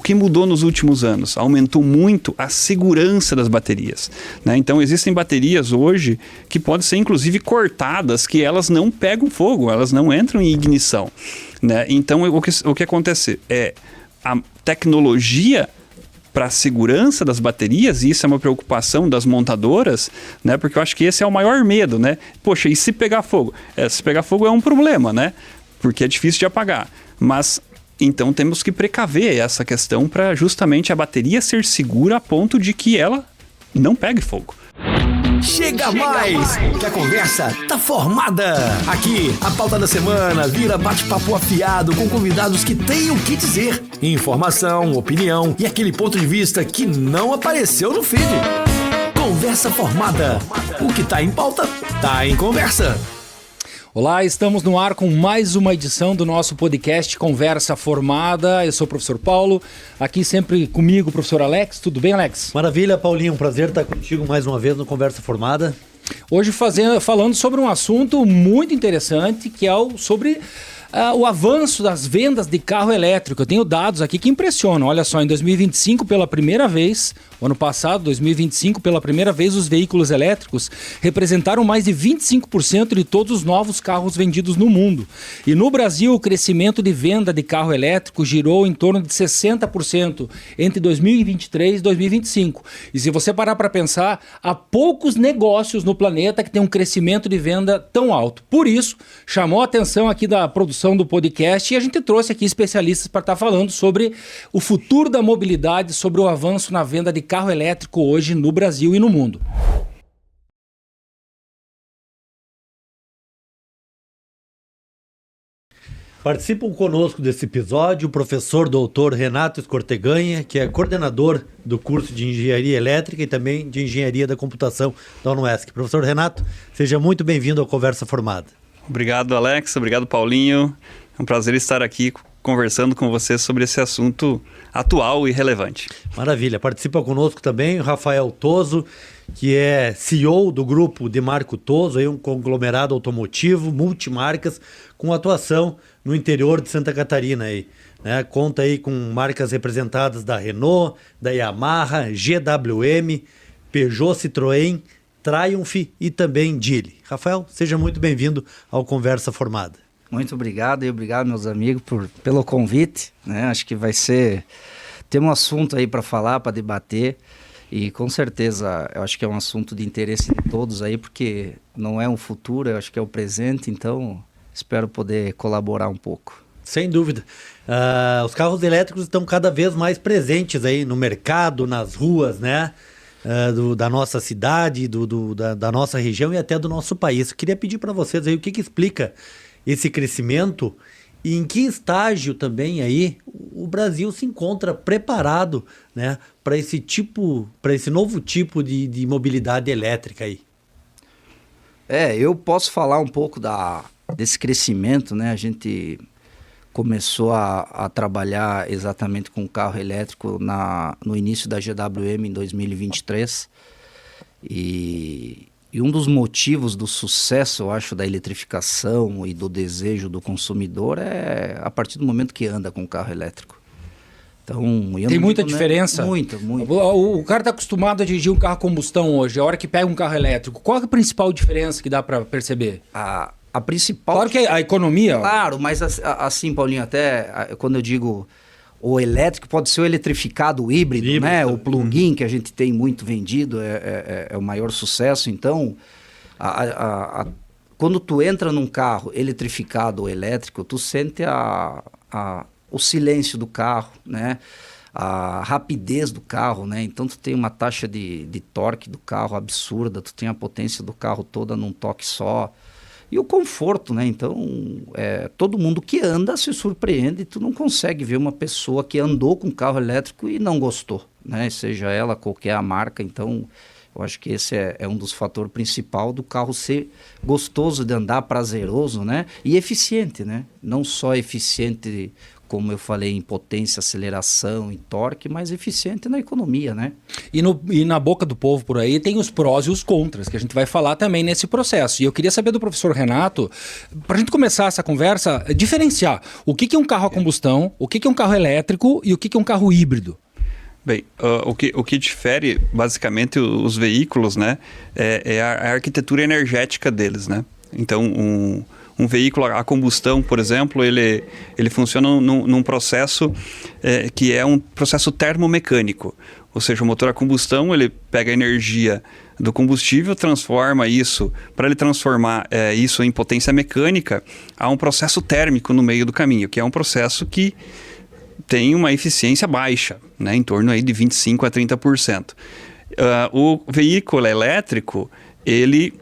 o que mudou nos últimos anos? Aumentou muito a segurança das baterias, né? Então existem baterias hoje que podem ser inclusive cortadas, que elas não pegam fogo, elas não entram em ignição, né? Então o que acontece é a tecnologia para a segurança das baterias, e isso é uma preocupação das montadoras, né? Porque eu acho que esse é o maior medo, né? Poxa, e se pegar fogo? Se pegar fogo é um problema, né? Porque é difícil de apagar. Mas então temos que precaver essa questão para justamente a bateria ser segura a ponto de que ela não pegue fogo. Chega mais, que a conversa tá formada. Aqui, a pauta da semana vira bate-papo afiado com convidados que têm o que dizer. Informação, opinião e aquele ponto de vista que não apareceu no feed. Conversa formada. O que tá em pauta, tá em conversa. Olá, estamos no ar com mais uma edição do nosso podcast Conversa Formada. Eu sou o professor Paulo, aqui sempre comigo o professor Alex. Tudo bem, Alex? Maravilha, Paulinho. Um prazer estar contigo mais uma vez no Conversa Formada. Hoje falando sobre um assunto muito interessante, que é sobre o avanço das vendas de carro elétrico. Eu tenho dados aqui que impressionam. Olha só, em 2025, pela primeira vez, o ano passado, 2025, pela primeira vez, os veículos elétricos representaram mais de 25% de todos os novos carros vendidos no mundo. E no Brasil, o crescimento de venda de carro elétrico girou em torno de 60% entre 2023 e 2025. E se você parar para pensar, há poucos negócios no planeta que têm um crescimento de venda tão alto. Por isso, chamou a atenção aqui da produção do podcast e a gente trouxe aqui especialistas para estar falando sobre o futuro da mobilidade, sobre o avanço na venda de carro elétrico hoje no Brasil e no mundo. Participam conosco desse episódio o professor doutor Renato Escorteganha, que é coordenador do curso de Engenharia Elétrica e também de Engenharia da Computação da UniESC. Professor Renato, seja muito bem-vindo ao Conversa Formada. Obrigado, Alex. Obrigado, Paulinho. É um prazer estar aqui conversando com você sobre esse assunto atual e relevante. Maravilha. Participa conosco também o Rafael Toso, que é CEO do grupo Demarco Toso, aí um conglomerado automotivo, multimarcas, com atuação no interior de Santa Catarina. Aí, né? Conta aí com marcas representadas da Renault, da Yamaha, GWM, Peugeot, Citroën, Triumph e também Geely. Rafael, seja muito bem-vindo ao Conversa Formada. Muito obrigado e obrigado, meus amigos, pelo convite, né? Acho que tem um assunto aí para falar, para debater e com certeza eu acho que é um assunto de interesse de todos aí, porque não é um futuro, eu acho que é o presente, então espero poder colaborar um pouco. Sem dúvida. Os carros elétricos estão cada vez mais presentes aí no mercado, nas ruas, né? Da nossa cidade, da nossa região e até do nosso país. Eu queria pedir para vocês aí o que explica esse crescimento e em que estágio também aí o Brasil se encontra preparado, né, para esse novo tipo de mobilidade elétrica aí. Eu posso falar um pouco desse crescimento, né? A gente começou a trabalhar exatamente com carro elétrico no início da GWM em 2023 e um dos motivos do sucesso, eu acho, da eletrificação e do desejo do consumidor é a partir do momento que anda com carro elétrico. Então, tem muita diferença? Muito. O cara está acostumado a dirigir um carro a combustão hoje, a hora que pega um carro elétrico, qual é a principal diferença que dá para perceber? A principal... Claro que a economia... Claro, mas assim, Paulinho, até quando eu digo o elétrico, pode ser o eletrificado, o híbrido, né? O plug-in, que a gente tem muito vendido, é o maior sucesso. Então, quando tu entra num carro eletrificado ou elétrico, tu sente o silêncio do carro, né? A rapidez do carro, né? Então tu tem uma taxa de torque do carro absurda, tu tem a potência do carro toda num toque só. E o conforto, né? Então, todo mundo que anda se surpreende. Tu não consegue ver uma pessoa que andou com carro elétrico e não gostou, né? Seja ela qualquer a marca. Então, eu acho que esse é um dos fatores principais do carro ser gostoso de andar, prazeroso, né? E eficiente, né? Não só eficiente como eu falei, em potência, aceleração, em torque, mas eficiente na economia, né? E na boca do povo por aí tem os prós e os contras, que a gente vai falar também nesse processo. E eu queria saber do professor Renato, para a gente começar essa conversa, diferenciar o que é um carro a combustão, o que é um carro elétrico e o que é um carro híbrido. Bem, o que difere basicamente os veículos, né, é a arquitetura energética deles, né? Então, um veículo a combustão, por exemplo, ele funciona num processo que é um processo termomecânico. Ou seja, o motor a combustão, ele pega a energia do combustível, transforma isso, para ele transformar isso em potência mecânica, há um processo térmico no meio do caminho, que é um processo que tem uma eficiência baixa, né, em torno aí de 25% a 30%. O veículo elétrico, ele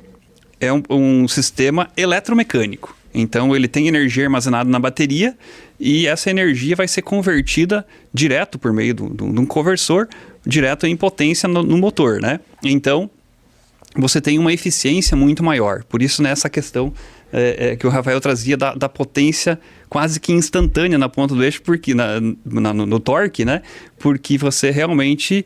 é um sistema eletromecânico. Então, ele tem energia armazenada na bateria e essa energia vai ser convertida direto por meio de um conversor, direto em potência no motor, né? Então, você tem uma eficiência muito maior. Por isso, nessa questão que o Rafael trazia da potência quase que instantânea na ponta do eixo, porque no torque, né? Porque você realmente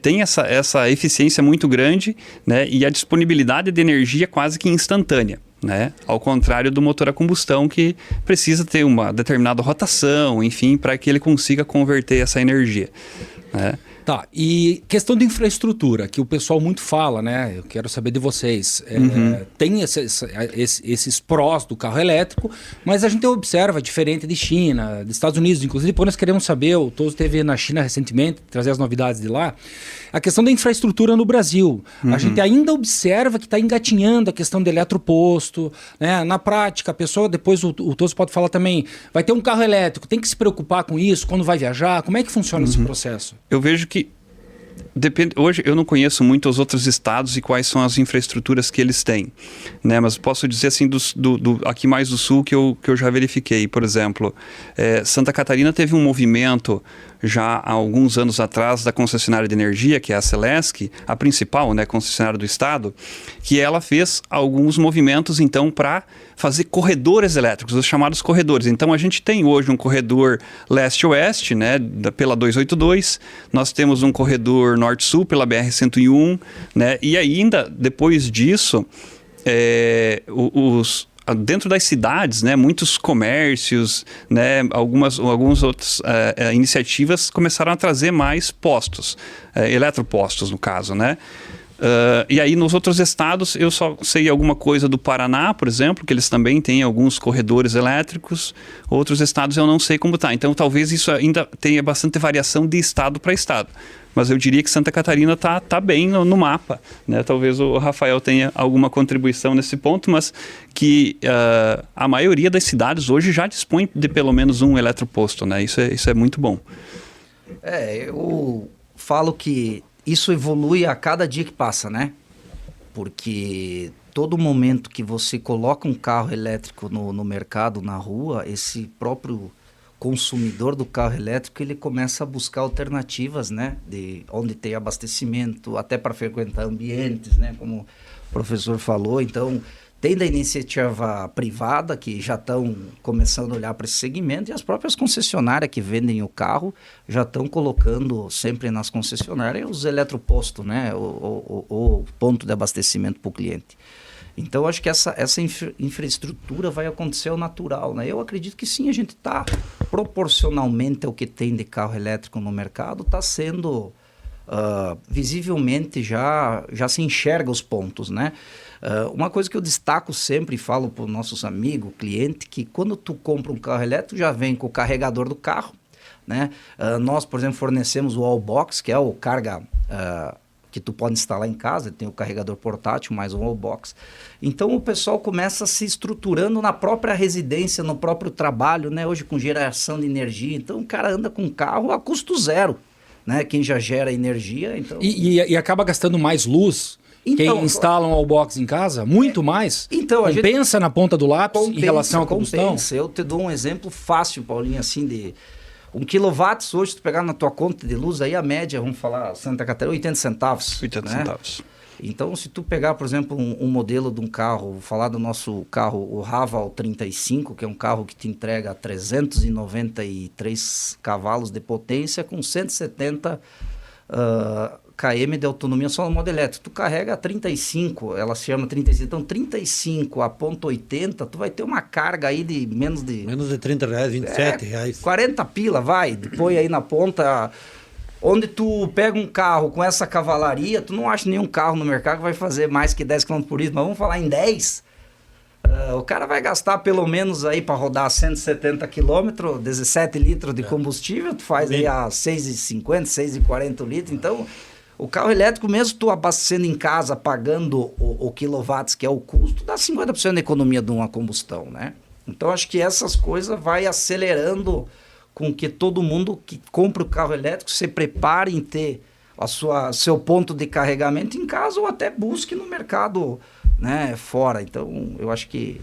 tem essa eficiência muito grande, né? E a disponibilidade de energia quase que instantânea, né? Ao contrário do motor a combustão, que precisa ter uma determinada rotação, enfim, para que ele consiga converter essa energia, né? Tá, e questão de infraestrutura, que o pessoal muito fala, né? Eu quero saber de vocês. Tem esses prós do carro elétrico, mas a gente observa, diferente de China, dos Estados Unidos, inclusive, depois nós queremos saber, o Toso esteve na China recentemente, trazer as novidades de lá, a questão da infraestrutura no Brasil. A gente ainda observa que está engatinhando a questão do eletroposto, né? Na prática, a pessoa, depois o Toso pode falar também, vai ter um carro elétrico, tem que se preocupar com isso, quando vai viajar, como é que funciona esse processo? Eu vejo que hoje eu não conheço muito os outros estados e quais são as infraestruturas que eles têm, né? Mas posso dizer assim, aqui mais do sul que eu já verifiquei. Por exemplo, Santa Catarina teve um movimento já há alguns anos atrás da concessionária de energia, que é a Celesc, a principal, né, concessionária do estado, que ela fez alguns movimentos então para fazer corredores elétricos, os chamados corredores. Então a gente tem hoje um corredor leste-oeste, né, pela 282, nós temos um corredor norte-sul pela BR-101, né, e ainda depois disso, dentro das cidades, né, muitos comércios, né, algumas outras iniciativas começaram a trazer mais postos, eletropostos no caso, né? E aí nos outros estados eu só sei alguma coisa do Paraná, por exemplo, que eles também têm alguns corredores elétricos. Outros estados eu não sei como está. Então talvez isso ainda tenha bastante variação de estado para estado. Mas eu diria que Santa Catarina tá bem no mapa, né? Talvez o Rafael tenha alguma contribuição nesse ponto, mas que a maioria das cidades hoje já dispõe de pelo menos um eletroposto, né? Isso é muito bom. Eu falo que isso evolui a cada dia que passa, né? Porque todo momento que você coloca um carro elétrico no mercado, na rua, esse próprio consumidor do carro elétrico, ele começa a buscar alternativas, né? De onde tem abastecimento, até para frequentar ambientes, né? Como o professor falou. Então, tem da iniciativa privada, que já estão começando a olhar para esse segmento, e as próprias concessionárias que vendem o carro já estão colocando sempre nas concessionárias os eletropostos, né? O ponto de abastecimento para o cliente. Então, acho que essa infraestrutura vai acontecer ao natural, né? Eu acredito que sim, a gente está, proporcionalmente ao que tem de carro elétrico no mercado, está sendo, visivelmente, já se enxerga os pontos, né? Uma coisa que eu destaco sempre e falo para os nossos amigos, cliente, que quando tu compra um carro elétrico, já vem com o carregador do carro, né? Nós, por exemplo, fornecemos o Wallbox, que é o carga que tu pode instalar em casa, tem o carregador portátil mais um Wallbox. Então o pessoal começa se estruturando na própria residência, no próprio trabalho, né? Hoje com geração de energia, então o cara anda com um carro a custo zero, né? Quem já gera energia, então... E acaba gastando mais luz... Então, quem instala um wallbox em casa, muito mais, então, compensa na ponta do lápis em relação à combustão? Compensa. Eu te dou um exemplo fácil, Paulinho, assim, de 1 kW hoje, tu pegar na tua conta de luz, aí a média, vamos falar, Santa Catarina, 80 centavos. 80 centavos. Então, se tu pegar, por exemplo, um modelo de um carro, vou falar do nosso carro, o Raval 35, que é um carro que te entrega 393 cavalos de potência com 170 km de autonomia só no modo elétrico. Tu carrega 35, ela se chama 35, então 35 a ponto 80, tu vai ter uma carga aí de menos de... Menos de R$30, R$27. 40 pila, vai, põe aí na ponta... Onde tu pega um carro com essa cavalaria, tu não acha nenhum carro no mercado que vai fazer mais que 10 km por litro, mas vamos falar em 10. O cara vai gastar pelo menos aí para rodar 170 km, 17 litros de combustível, tu faz aí a 6,50, 6,40 litros. Então, o carro elétrico, mesmo tu abastecendo em casa, pagando o quilowatts, que é o custo, dá 50% de economia de uma combustão, né? Então, acho que essas coisas vai acelerando com que todo mundo que compra o carro elétrico se prepare em ter seu ponto de carregamento em casa ou até busque no mercado, né, fora. Então, eu acho que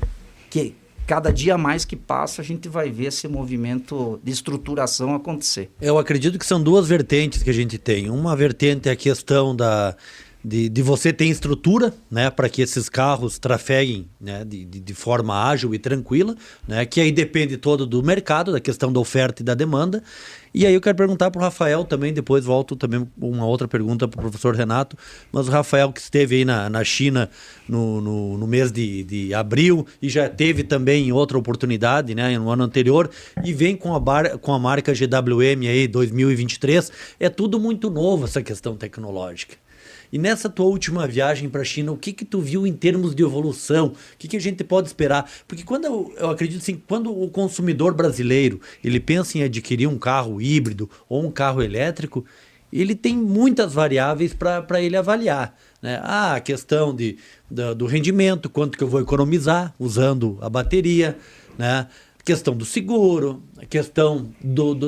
cada dia mais que passa, a gente vai ver esse movimento de estruturação acontecer. Eu acredito que são duas vertentes que a gente tem. Uma vertente é a questão de você ter estrutura, né, para que esses carros trafeguem, né, de forma ágil e tranquila, né, que aí depende todo do mercado, da questão da oferta e da demanda. E aí eu quero perguntar para o Rafael também, depois volto também uma outra pergunta para o professor Renato, mas o Rafael que esteve aí na China no mês de abril e já teve também outra oportunidade, né, no ano anterior, e vem com a marca GWM aí 2023, é tudo muito novo essa questão tecnológica. E nessa tua última viagem para a China, o que tu viu em termos de evolução? O que a gente pode esperar? Porque eu acredito assim, quando o consumidor brasileiro ele pensa em adquirir um carro híbrido ou um carro elétrico, ele tem muitas variáveis para ele avaliar, né? A questão do rendimento, quanto que eu vou economizar usando a bateria, né? Questão do seguro, a questão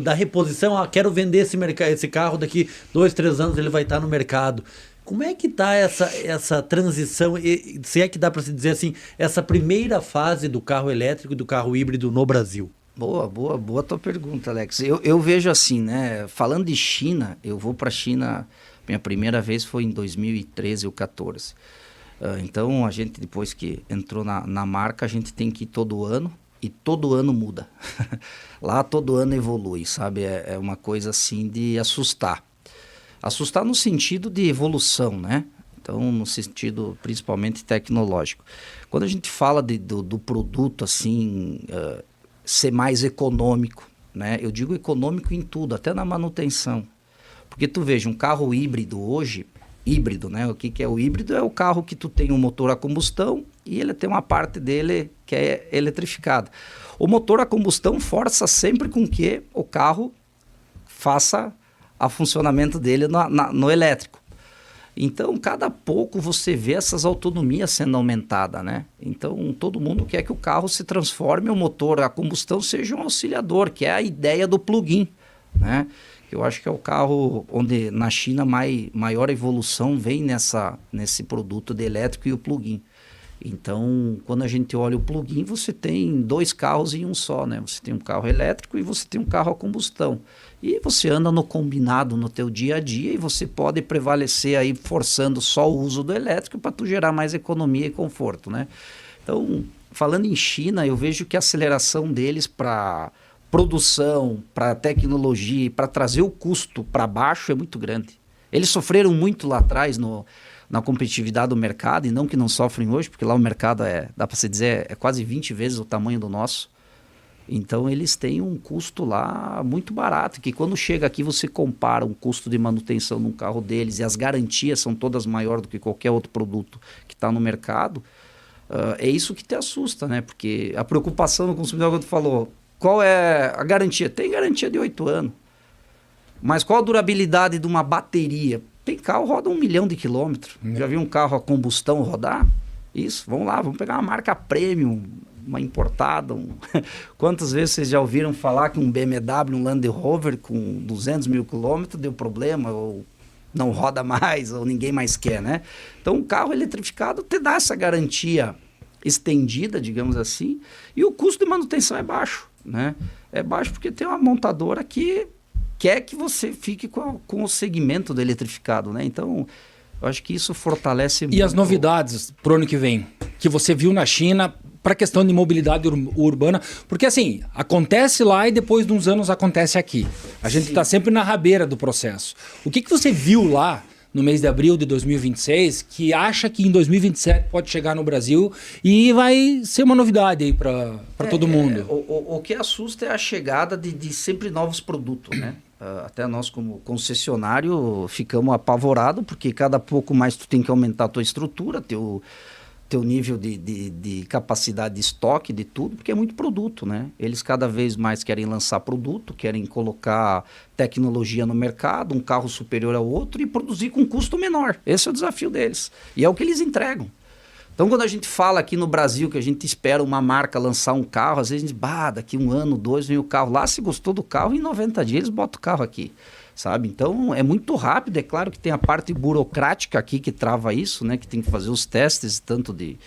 da reposição. Quero vender esse carro daqui 2, 3 anos, ele vai estar no mercado. Como é que está essa transição, se é que dá para se dizer assim, essa primeira fase do carro elétrico e do carro híbrido no Brasil? Boa tua pergunta, Alex. Eu vejo assim, né? Falando de China, eu vou para a China, minha primeira vez foi em 2013 ou 2014. Então, a gente, depois que entrou na marca, a gente tem que ir todo ano, e todo ano muda. Lá todo ano evolui, sabe? É uma coisa assim de assustar. Assustar no sentido de evolução, né? Então, no sentido principalmente tecnológico. Quando a gente fala do produto, assim, ser mais econômico, né? Eu digo econômico em tudo, até na manutenção. Porque tu veja, um carro híbrido hoje, híbrido, né? O que é o híbrido? É o carro que tu tem um motor a combustão e ele tem uma parte dele que é eletrificada. O motor a combustão força sempre com que o carro faça o funcionamento dele no elétrico. Então, cada pouco você vê essas autonomias sendo aumentadas, né? Então, todo mundo quer que o carro se transforme, o motor a combustão seja um auxiliador, que é a ideia do plug-in, né? Eu acho que é o carro onde na China maior evolução vem nesse produto de elétrico e o plug-in. Então, quando a gente olha o plug-in, você tem 2 carros em um só, né? Você tem um carro elétrico e você tem um carro a combustão. E você anda no combinado no teu dia a dia e você pode prevalecer aí forçando só o uso do elétrico para tu gerar mais economia e conforto, né? Então, falando em China, eu vejo que a aceleração deles para produção, para tecnologia e para trazer o custo para baixo é muito grande. Eles sofreram muito lá atrás na competitividade do mercado, e não que não sofrem hoje, porque lá o mercado dá para se dizer, é quase 20 vezes o tamanho do nosso. Então, eles têm um custo lá muito barato, que quando chega aqui você compara um custo de manutenção num carro deles e as garantias são todas maiores do que qualquer outro produto que está no mercado, é isso que te assusta, né? Porque a preocupação do consumidor, quando tu falou, qual é a garantia? Tem garantia de 8 anos. Mas qual a durabilidade de uma bateria? Tem carro que roda 1 milhão de quilômetros. Já viu um carro a combustão rodar? Isso, vamos lá, vamos pegar uma marca premium, uma importada. Quantas vezes vocês já ouviram falar que um BMW, um Land Rover com 200 mil quilômetros deu problema, ou não roda mais, ou ninguém mais quer, né? Então, um carro eletrificado te dá essa garantia estendida, digamos assim, e o custo de manutenção é baixo, né? É baixo porque tem uma montadora que quer que você fique com o segmento do eletrificado, né? Então, Eu acho que isso fortalece muito. E as novidades para o ano que vem, que você viu na China para a questão de mobilidade urbana? Porque assim, acontece lá e depois de uns anos acontece aqui. A gente está sempre na rabeira do processo. O que você viu lá no mês de abril de 2026 que acha que em 2027 pode chegar no Brasil e vai ser uma novidade aí para todo mundo? O que assusta é a chegada de sempre novos produtos, né? Até nós, como concessionário, ficamos apavorados, porque cada pouco mais tu tem que aumentar a tua estrutura, teu nível de capacidade de estoque, de tudo, porque é muito produto, né? Eles cada vez mais querem lançar produto, querem colocar tecnologia no mercado, um carro superior ao outro e produzir com custo menor. Esse é o desafio deles. E é o que eles entregam. Então, quando a gente fala aqui no Brasil que a gente espera uma marca lançar um carro, às vezes a gente diz, daqui 1 ano, 2, vem o carro lá, se gostou do carro, em 90 dias eles botam o carro aqui, sabe? Então, é muito rápido, é claro que tem a parte burocrática aqui que trava isso, né? Que tem que fazer os testes, tanto de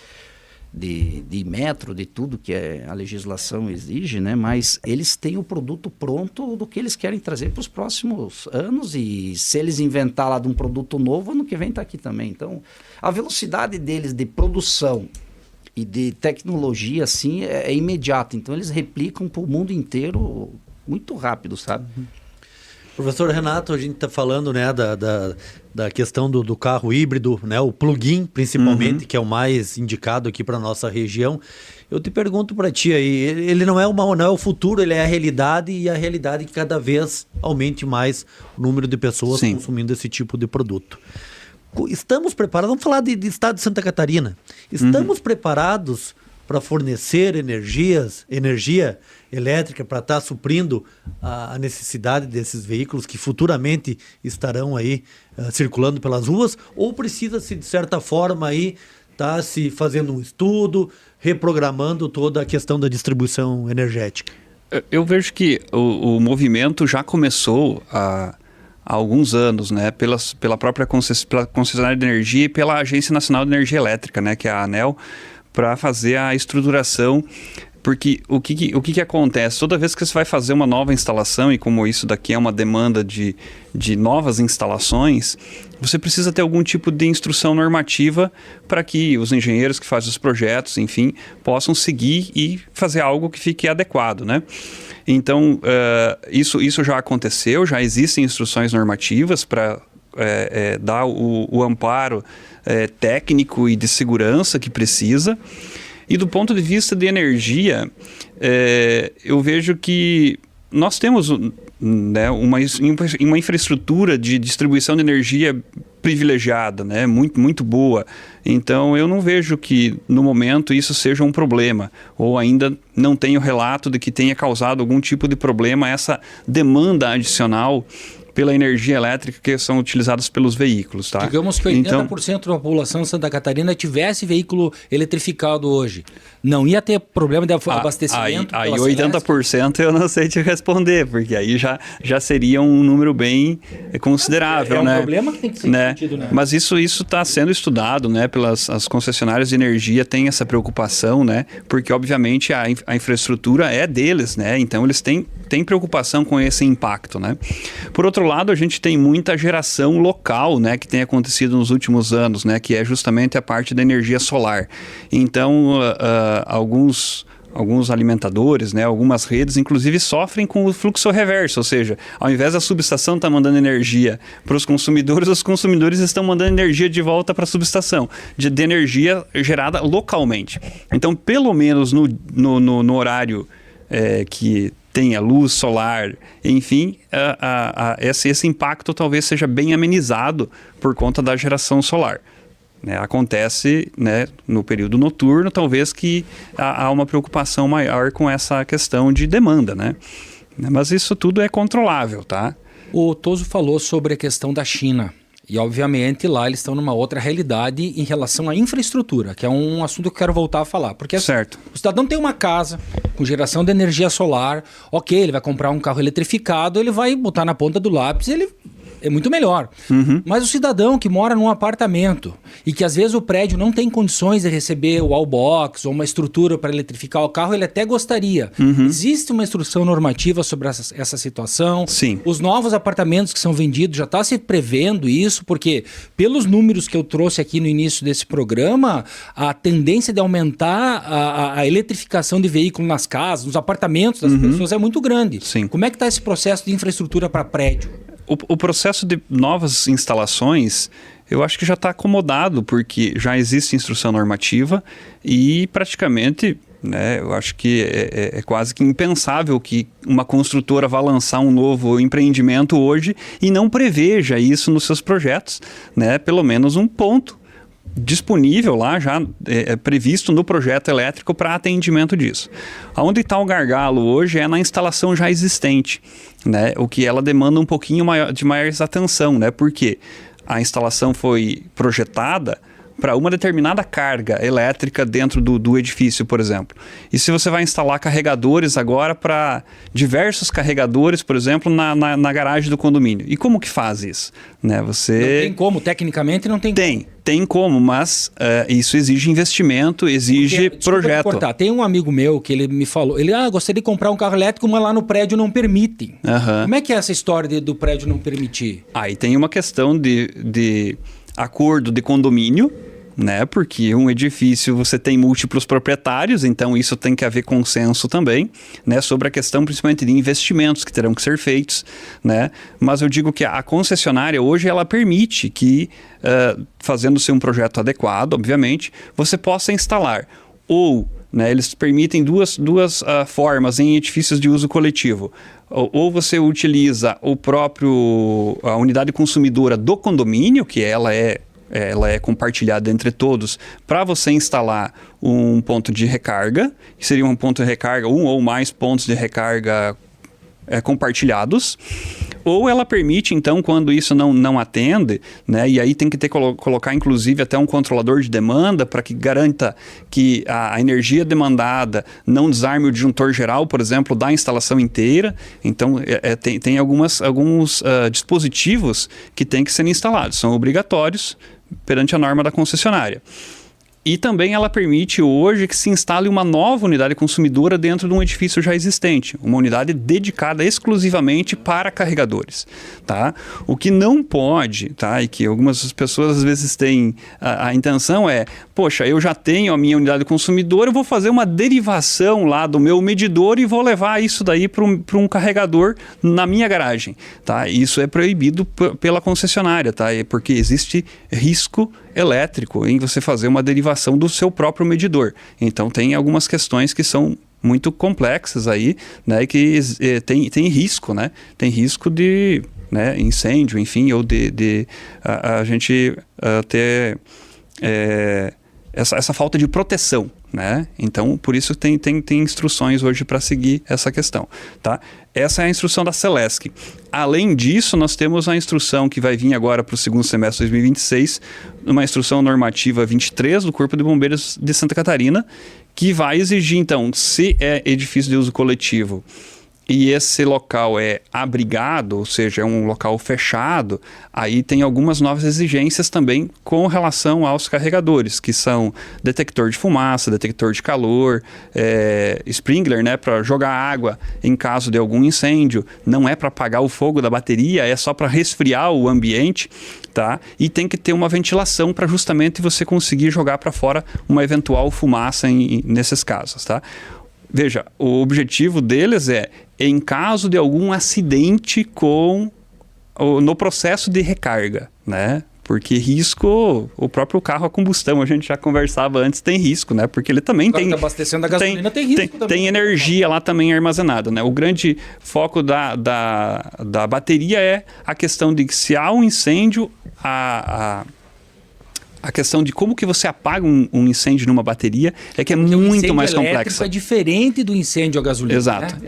metro, de tudo que a legislação exige, né? Mas eles têm o produto pronto do que eles querem trazer para os próximos anos e se eles inventar lá de um produto novo, ano que vem está aqui também. Então, a velocidade deles de produção e de tecnologia, assim, é imediata. Então, eles replicam para o mundo inteiro muito rápido, sabe? Professor Renato, a gente está falando, né, da questão do carro híbrido, né, o plug-in principalmente, que é o mais indicado aqui para nossa região. Eu te pergunto para ti aí, ele não é o futuro, ele é a realidade, e a realidade é que cada vez aumente mais o número de pessoas consumindo esse tipo de produto. Estamos preparados, vamos falar de estado de Santa Catarina, estamos preparados para fornecer energia elétrica para estar suprindo a necessidade desses veículos que futuramente estarão aí circulando pelas ruas, ou precisa-se, de certa forma, aí estar se fazendo um estudo, reprogramando toda a questão da distribuição energética? Eu vejo que o movimento já começou há alguns anos, né, pela própria concessionária de energia e pela Agência Nacional de Energia Elétrica, né, que é a ANEEL, para fazer a estruturação, porque o que acontece? Toda vez que você vai fazer uma nova instalação, e como isso daqui é uma demanda de novas instalações, você precisa ter algum tipo de instrução normativa para que os engenheiros que fazem os projetos, enfim, possam seguir e fazer algo que fique adequado, né? Então, isso já aconteceu, já existem instruções normativas para dar o amparo técnico e de segurança que precisa. E do ponto de vista de energia, eu vejo que nós temos, né, uma infraestrutura de distribuição de energia privilegiada, né, muito boa. Então eu não vejo que no momento isso seja um problema, ou ainda não tenho relato de que tenha causado algum tipo de problema essa demanda adicional pela energia elétrica que são utilizadas pelos veículos, tá? Digamos que 80% da população de Santa Catarina tivesse veículo eletrificado hoje. Não ia ter problema de abastecimento? Aí 80% eu não sei te responder, porque aí já seria um número bem considerável, né? É um problema que tem que ser discutido, né? Mas isso está sendo estudado, né? As concessionárias de energia têm essa preocupação, né? Porque, obviamente, a infraestrutura é deles, né? Então, eles têm preocupação com esse impacto, né? Por outro lado, a gente tem muita geração local, né, que tem acontecido nos últimos anos, né, que é justamente a parte da energia solar. Então, alguns alimentadores, né, algumas redes, inclusive, sofrem com o fluxo reverso, ou seja, ao invés da subestação estar mandando energia para os consumidores, os consumidores estão mandando energia de volta para a subestação, de energia gerada localmente. Então, pelo menos no horário que tem a luz solar, enfim, esse impacto talvez seja bem amenizado por conta da geração solar. Né? Acontece, né, no período noturno, talvez que há uma preocupação maior com essa questão de demanda, né? Mas isso tudo é controlável, tá? O Toso falou sobre a questão da China. E, obviamente, lá eles estão numa outra realidade em relação à infraestrutura, que é um assunto que eu quero voltar a falar. Porque certo. O cidadão tem uma casa com geração de energia solar, ok, ele vai comprar um carro eletrificado, ele vai botar na ponta do lápis, ele é muito melhor. Mas o cidadão que mora num apartamento e que às vezes o prédio não tem condições de receber o wallbox ou uma estrutura para eletrificar o carro, ele até gostaria. Existe uma instrução normativa sobre essa situação? Sim. Os novos apartamentos que são vendidos já está se prevendo isso, porque pelos números que eu trouxe aqui no início desse programa, a tendência de aumentar a eletrificação de veículos nas casas, nos apartamentos das pessoas é muito grande. Sim. Como é que está esse processo de infraestrutura para prédio? O processo de novas instalações, eu acho que já está acomodado, porque já existe instrução normativa e praticamente, né, eu acho que é quase que impensável que uma construtora vá lançar um novo empreendimento hoje e não preveja isso nos seus projetos, né, pelo menos um ponto disponível lá, já previsto no projeto elétrico para atendimento disso. Aonde está o gargalo hoje é na instalação já existente, né? O que ela demanda um pouquinho de mais atenção, né? Porque a instalação foi projetada para uma determinada carga elétrica dentro do edifício, por exemplo. E se você vai instalar carregadores agora para diversos carregadores, por exemplo, na garagem do condomínio. E como que faz isso? Né? Você... Não tem como, tecnicamente não tem como. Tem como, mas isso exige investimento, exige projeto. Cortar. Tem um amigo meu que ele me falou, ele gostaria de comprar um carro elétrico, mas lá no prédio não permitem. Como é que é essa história do prédio não permitir? Aí tem uma questão de acordo de condomínio, né? Porque um edifício você tem múltiplos proprietários, então isso tem que haver consenso também, né? Sobre a questão principalmente de investimentos que terão que ser feitos, né? Mas eu digo que a concessionária hoje ela permite que, fazendo-se um projeto adequado, obviamente, você possa instalar ou, né, eles permitem duas formas em edifícios de uso coletivo. Ou você utiliza a unidade consumidora do condomínio, que ela é compartilhada entre todos, para você instalar um ponto de recarga, que seria um ponto de recarga, um ou mais pontos de recarga compartilhados, ou ela permite, então, quando isso não atende, né, e aí tem que colocar, inclusive, até um controlador de demanda para que garanta que a energia demandada não desarme o disjuntor geral, por exemplo, da instalação inteira. Então, tem alguns dispositivos que têm que ser instalados, são obrigatórios perante a norma da concessionária. E também ela permite hoje que se instale uma nova unidade consumidora dentro de um edifício já existente, uma unidade dedicada exclusivamente para carregadores, tá? O que não pode, tá? E que algumas pessoas às vezes têm a intenção poxa, eu já tenho a minha unidade consumidora, eu vou fazer uma derivação lá do meu medidor e vou levar isso daí para um carregador na minha garagem, tá? Isso é proibido pela concessionária, tá? Porque existe risco elétrico em você fazer uma derivação do seu próprio medidor. Então tem algumas questões que são muito complexas aí, né, que tem risco, né? Tem risco de, né, incêndio, enfim, ou de a gente ter essa falta de proteção, né? Então, por isso tem instruções hoje para seguir essa questão, tá? Essa é a instrução da Celesc. Além disso, nós temos a instrução que vai vir agora para o segundo semestre de 2026, uma instrução normativa 23 do Corpo de Bombeiros de Santa Catarina, que vai exigir, então, se é edifício de uso coletivo e esse local é abrigado, ou seja, é um local fechado, aí tem algumas novas exigências também com relação aos carregadores, que são detector de fumaça, detector de calor, sprinkler, né, para jogar água em caso de algum incêndio, não é para apagar o fogo da bateria, é só para resfriar o ambiente, tá? E tem que ter uma ventilação para justamente você conseguir jogar para fora uma eventual fumaça nesses casos, tá? Veja, o objetivo deles em caso de algum acidente no processo de recarga, né? Porque risco, o próprio carro a combustão, a gente já conversava antes, tem risco, né? Porque ele também tem... Tá abastecendo a gasolina, tem risco também. Tem energia lá também armazenada, né? O grande foco da bateria é a questão de que se há um incêndio, a questão de como que você apaga um incêndio numa bateria é que é muito mais complexa. É diferente do incêndio a gasolina. Exato. Né?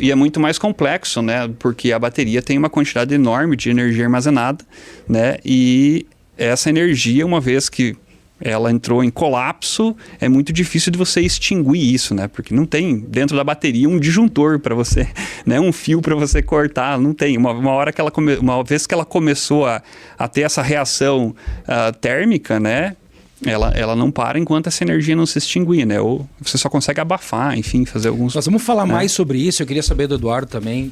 E é muito mais complexo, né? Porque a bateria tem uma quantidade enorme de energia armazenada, né? E essa energia, uma vez que ela entrou em colapso, é muito difícil de você extinguir isso, né? Porque não tem dentro da bateria um disjuntor para você, né? Um fio para você cortar, não tem. Uma vez que ela começou a ter essa reação térmica, né? Ela não para enquanto essa energia não se extinguir, né? Ou você só consegue abafar, enfim, fazer alguns... Nós vamos falar mais sobre isso. Eu queria saber do Eduardo também,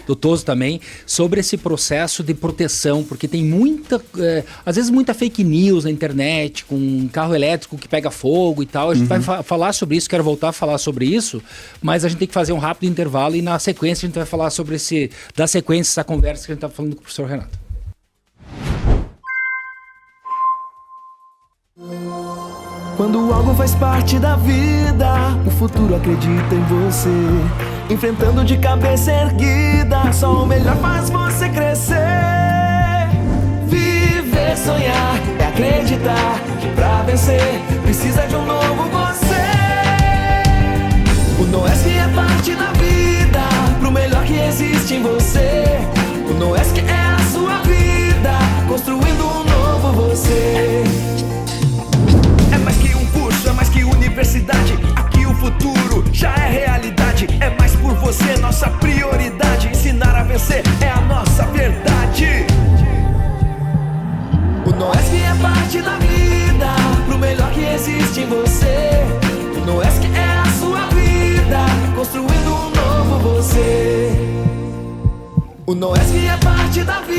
do Toso também, sobre esse processo de proteção, porque tem às vezes muita fake news na internet, com um carro elétrico que pega fogo e tal. A gente vai falar sobre isso, quero voltar a falar sobre isso, mas a gente tem que fazer um rápido intervalo e na sequência a gente vai falar sobre da sequência dessa conversa que a gente está falando com o professor Renato. Quando algo faz parte da vida, o futuro acredita em você. Enfrentando de cabeça erguida, só o melhor faz você crescer. Viver, sonhar, é acreditar que pra vencer precisa de um novo você. O Noesc é parte da vida, pro melhor que existe em você. O Noesc é a sua vida, construindo um novo você. É mais que um curso, é mais que universidade. Aqui o futuro já é realidade. É mais por você, nossa prioridade. Ensinar a vencer é a nossa verdade. O Noesc é parte da vida, pro melhor que existe em você. O Noesc é a sua vida, construindo um novo você. O Noesc é parte da vida.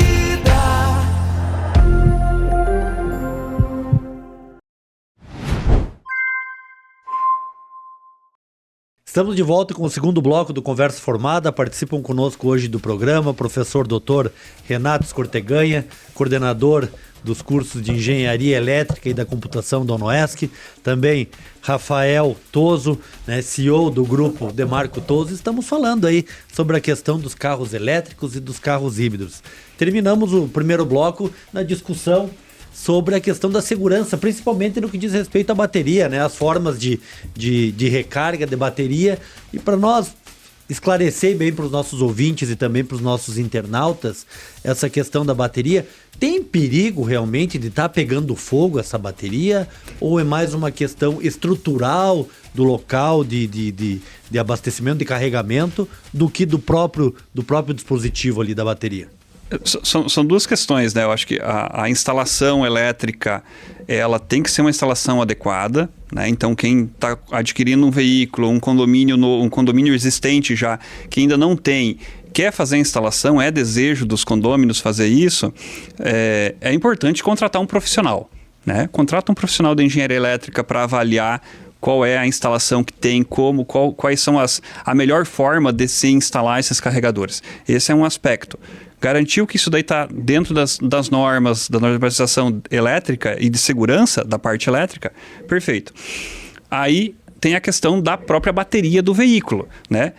Estamos de volta com o segundo bloco do Conversa Formada. Participam conosco hoje do programa o professor Dr. Renato Escorteganha, coordenador dos cursos de Engenharia Elétrica e da Computação da Noesc. Também Rafael Toso, né, CEO do grupo Demarco Toso. Estamos falando aí sobre a questão dos carros elétricos e dos carros híbridos. Terminamos o primeiro bloco na discussão sobre a questão da segurança, principalmente no que diz respeito à bateria, né? As formas de recarga de bateria. E para nós esclarecer bem para os nossos ouvintes e também para os nossos internautas essa questão da bateria, tem perigo realmente de estar pegando fogo essa bateria? Ou é mais uma questão estrutural do local de abastecimento, de carregamento, do que do próprio dispositivo ali da bateria? São duas questões, né? Eu acho que a instalação elétrica, ela tem que ser uma instalação adequada, né? Então, quem está adquirindo um veículo, um condomínio existente já, que ainda não tem, quer fazer a instalação, é desejo dos condôminos fazer isso, é importante contratar um profissional, né? Contrata um profissional da engenharia elétrica para avaliar qual é a instalação que tem, quais são a melhor forma de se instalar esses carregadores. Esse é um aspecto. Garantiu que isso daí está dentro das normas, da normatização elétrica e de segurança da parte elétrica, perfeito. Aí tem a questão da própria bateria do veículo, né?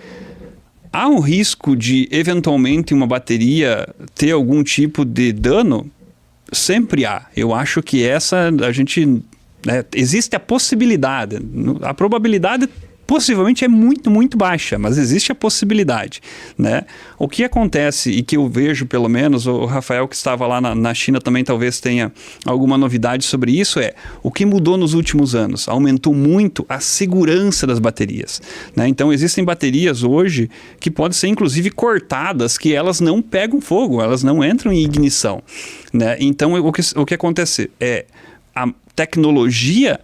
Há um risco de, eventualmente, uma bateria ter algum tipo de dano? Sempre há. Eu acho que existe a possibilidade. A probabilidade possivelmente é muito, muito baixa, mas existe a possibilidade, né? O que acontece, e que eu vejo pelo menos, o Rafael que estava lá na China também talvez tenha alguma novidade sobre isso, o que mudou nos últimos anos? Aumentou muito a segurança das baterias, né? Então existem baterias hoje que podem ser inclusive cortadas, que elas não pegam fogo, elas não entram em ignição, né? Então o que acontece é a tecnologia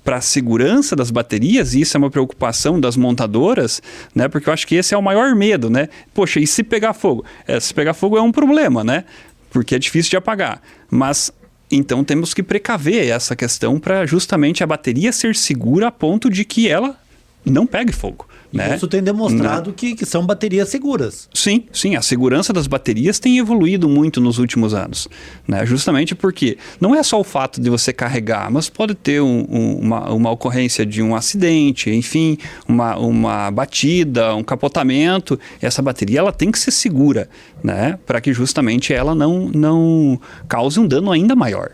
para a segurança das baterias, e isso é uma preocupação das montadoras, né? Porque eu acho que esse é o maior medo, né? Poxa, e se pegar fogo? Se pegar fogo é um problema, né? Porque é difícil de apagar. Mas, então, temos que precaver essa questão para justamente a bateria ser segura a ponto de que ela não pegue fogo, né? Isso tem demonstrado que são baterias seguras. Sim, a segurança das baterias tem evoluído muito nos últimos anos, né? Justamente porque não é só o fato de você carregar, mas pode ter uma ocorrência de um acidente, enfim, uma batida, um capotamento. Essa bateria ela tem que ser segura, né? Para que justamente ela não cause um dano ainda maior.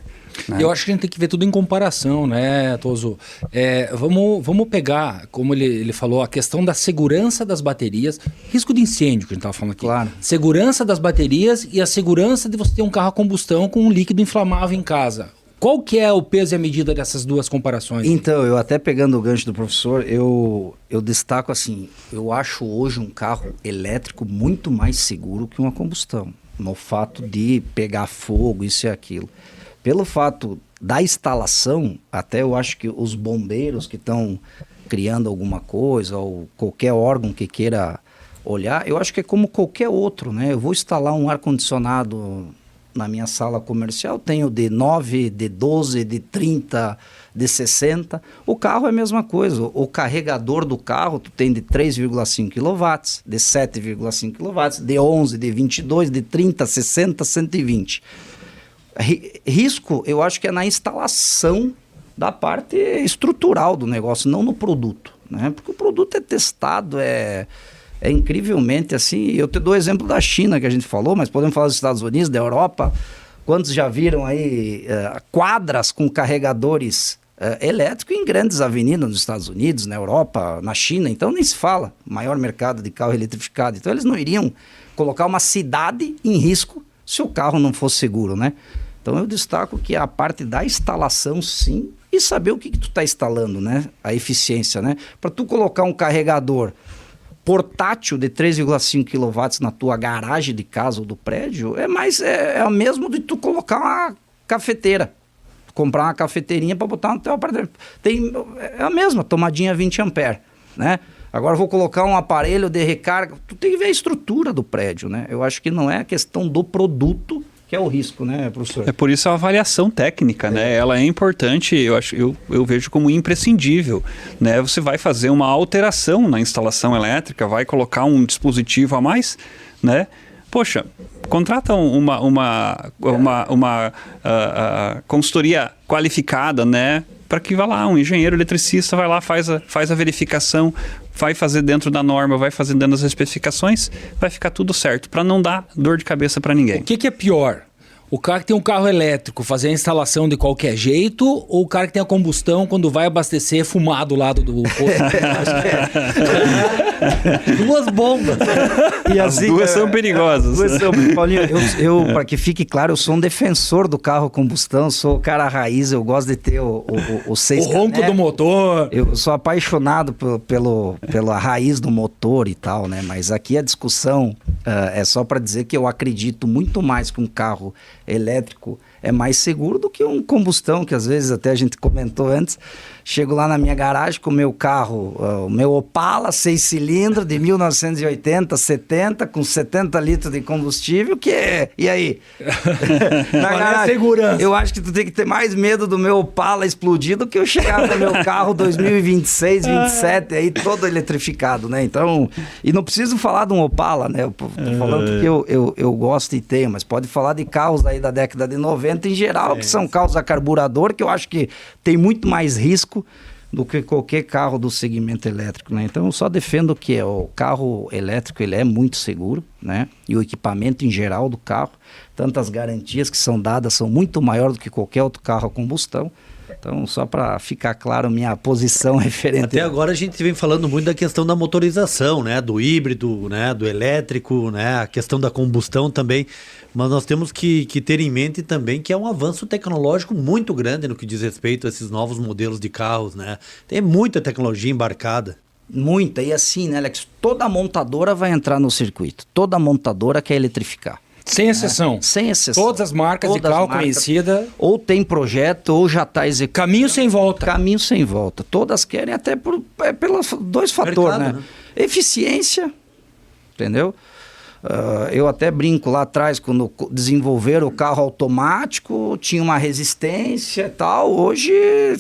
Né? Eu acho que a gente tem que ver tudo em comparação, né, Toso? Vamos pegar, como ele falou, a questão da segurança das baterias, risco de incêndio que a gente estava falando aqui. Claro. Segurança das baterias e a segurança de você ter um carro a combustão com um líquido inflamável em casa. Qual que é o peso e a medida dessas duas comparações? Então, eu até pegando o gancho do professor, eu destaco assim, eu acho hoje um carro elétrico muito mais seguro que uma combustão, no fato de pegar fogo, isso e aquilo. Pelo fato da instalação, até eu acho que os bombeiros que estão criando alguma coisa, ou qualquer órgão que queira olhar, eu acho que é como qualquer outro, né? Eu vou instalar um ar-condicionado na minha sala comercial, tenho de 9, de 12, de 30, de 60. O carro é a mesma coisa. O carregador do carro, tu tem de 3,5 kW, de 7,5 kW, de 11, de 22, de 30, 60, 120. Risco, eu acho que é na instalação da parte estrutural do negócio, não no produto, né? Porque o produto é testado, é incrivelmente assim. Eu te dou o exemplo da China que a gente falou, mas podemos falar dos Estados Unidos, da Europa. Quantos já viram aí quadras com carregadores elétricos em grandes avenidas nos Estados Unidos, na Europa, na China? Então nem se fala, maior mercado de carro eletrificado. Então eles não iriam colocar uma cidade em risco se o carro não fosse seguro, né? Então eu destaco que a parte da instalação, sim, e saber o que tu está instalando, né? A eficiência, né? Para tu colocar um carregador portátil de 3,5 kW na tua garagem de casa ou do prédio, é o mesmo de tu colocar uma cafeteira. Comprar uma cafeteirinha para botar no teu apartamento. É a mesma, tomadinha 20 ampere, né? Agora eu vou colocar um aparelho de recarga. Tu tem que ver a estrutura do prédio, né? Eu acho que não é a questão do produto que é o risco, né, professor? É por isso a avaliação técnica, né? Ela é importante, eu vejo como imprescindível, né? Você vai fazer uma alteração na instalação elétrica, vai colocar um dispositivo a mais, né? Poxa, contrata uma consultoria qualificada, né? Para que vá lá, um engenheiro eletricista vai lá, faz a verificação, vai fazer dentro da norma, vai fazer dentro das especificações, vai ficar tudo certo, para não dar dor de cabeça para ninguém. O que é pior? O cara que tem um carro elétrico fazer a instalação de qualquer jeito, ou o cara que tem a combustão quando vai abastecer fumado do lado do posto? Duas bombas. E As duas são perigosas. Paulinho, para que fique claro, eu sou um defensor do carro a combustão, sou o cara raiz, eu gosto de ter o ronco do motor. Eu sou apaixonado pela raiz do motor e tal, né? Mas aqui a discussão é só para dizer que eu acredito muito mais que um carro elétrico é mais seguro do que um combustão, que às vezes até a gente comentou antes. Chego lá na minha garagem com o meu carro, o meu Opala 6 cilindros de 1980, 70, com 70 litros de combustível, e aí? Na garagem, segurança. Eu acho que tu tem que ter mais medo do meu Opala explodir do que eu chegar no meu carro 2026, 27, aí todo eletrificado, né? Então, e não preciso falar de um Opala, né? Eu tô falando porque eu gosto e tenho, mas pode falar de carros aí da década de 90 em geral, que são carros a carburador, que eu acho que tem muito mais risco do que qualquer carro do segmento elétrico, né? Então eu só defendo que o carro elétrico ele é muito seguro, né? E o equipamento em geral do carro, tantas garantias que são dadas são muito maior do que qualquer outro carro a combustão. Então, só para ficar claro minha posição referente... Até agora a gente vem falando muito da questão da motorização, né? Do híbrido, né? Do elétrico, né? A questão da combustão também. Mas nós temos que ter em mente também que é um avanço tecnológico muito grande no que diz respeito a esses novos modelos de carros, né? Tem muita tecnologia embarcada. Muita. E assim, né, Alex? Toda montadora vai entrar no circuito. Toda montadora quer eletrificar. Sem exceção. Sem exceção. Todas as marcas de carro conhecida. Ou tem projeto, ou já está executando. Caminho sem volta. Caminho sem volta. Todas querem até pelos dois fatores, né? Eficiência, entendeu? Eu até brinco lá atrás, quando desenvolveram o carro automático, tinha uma resistência e tal. Hoje,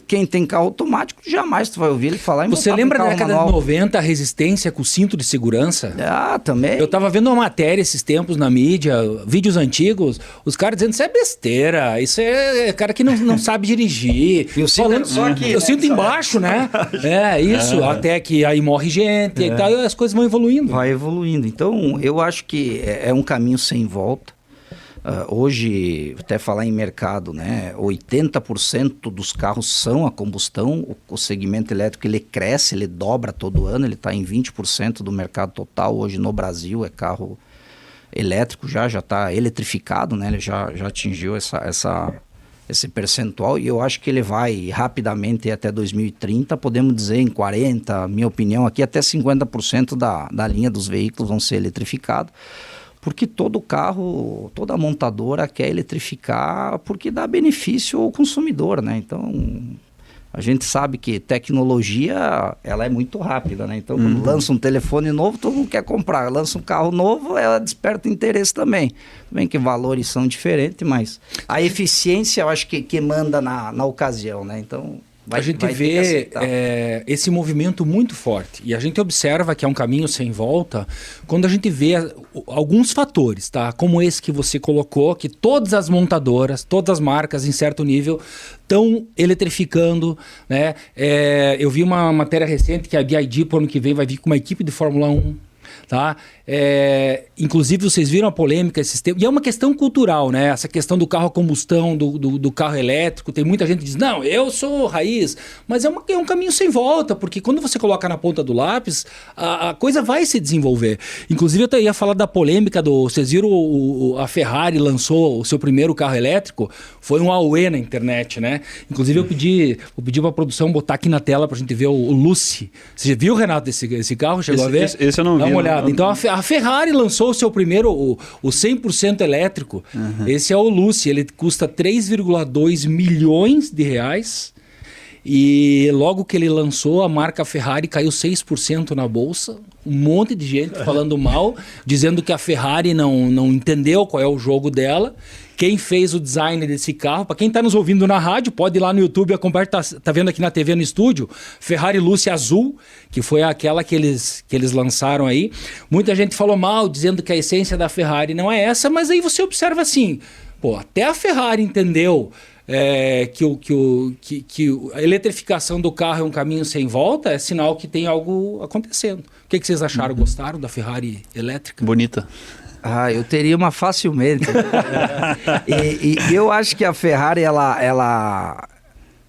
quem tem carro automático, jamais tu vai ouvir ele falar em Você lembra da década de 90, a resistência com cinto de segurança? Ah, também. Eu tava vendo uma matéria esses tempos na mídia, vídeos antigos, os caras dizendo isso é besteira, isso é cara que não sabe dirigir. E o cinto só aqui, eu sinto embaixo, né? É, isso, até que aí morre gente e tal, e as coisas vão evoluindo. Vai evoluindo. Então, eu acho que é um caminho sem volta. Hoje, até falar em mercado, né? 80% dos carros são a combustão. O segmento elétrico ele cresce, ele dobra todo ano, ele está em 20% do mercado total. Hoje no Brasil é carro elétrico, já está eletrificado, né? Ele já atingiu esse percentual, e eu acho que ele vai rapidamente até 2030, podemos dizer em 40%, minha opinião aqui, até 50% da linha dos veículos vão ser eletrificados, porque todo carro, toda montadora quer eletrificar porque dá benefício ao consumidor, né? Então, a gente sabe que tecnologia, ela é muito rápida, né? Então, quando lança um telefone novo, todo mundo quer comprar. Lança um carro novo, ela desperta interesse também. Tudo bem que valores são diferentes, mas a eficiência, eu acho que manda na ocasião, né? Então, a gente vê esse movimento muito forte. E a gente observa que é um caminho sem volta quando a gente vê alguns fatores, tá? Como esse que você colocou, que todas as montadoras, todas as marcas, em certo nível, estão eletrificando, né? Eu vi uma matéria recente que a BYD, por ano que vem, vai vir com uma equipe de Fórmula 1. Tá? Inclusive vocês viram a polêmica esses tempos, e é uma questão cultural, né? Essa questão do carro a combustão, do carro elétrico. Tem muita gente que diz, não, eu sou raiz, mas é um caminho sem volta, porque quando você coloca na ponta do lápis, a coisa vai se desenvolver. Inclusive eu ia falar da polêmica vocês viram a Ferrari lançou o seu primeiro carro elétrico, foi um auê na internet, né? Inclusive eu pedi pra produção botar aqui na tela pra gente ver o Lucy. Você viu, Renato, esse carro? Chegou a ver? Esse eu não vi. Dá uma olhada. Então a Ferrari lançou o seu primeiro, o 100% elétrico. Esse é o Lucy, ele custa 3,2 milhões de reais. E logo que ele lançou, a marca Ferrari caiu 6% na bolsa. Um monte de gente falando mal, dizendo que a Ferrari não entendeu qual é o jogo dela. Quem fez o design desse carro, para quem está nos ouvindo na rádio, pode ir lá no YouTube acompanhar, tá vendo aqui na TV no estúdio, Ferrari Lucy azul, que foi aquela que eles lançaram aí. Muita gente falou mal, dizendo que a essência da Ferrari não é essa, mas aí você observa assim, até a Ferrari entendeu que a eletrificação do carro é um caminho sem volta, é sinal que tem algo acontecendo. O que vocês acharam? Gostaram da Ferrari elétrica? Bonita. Eu teria uma facilmente. e eu acho que a Ferrari,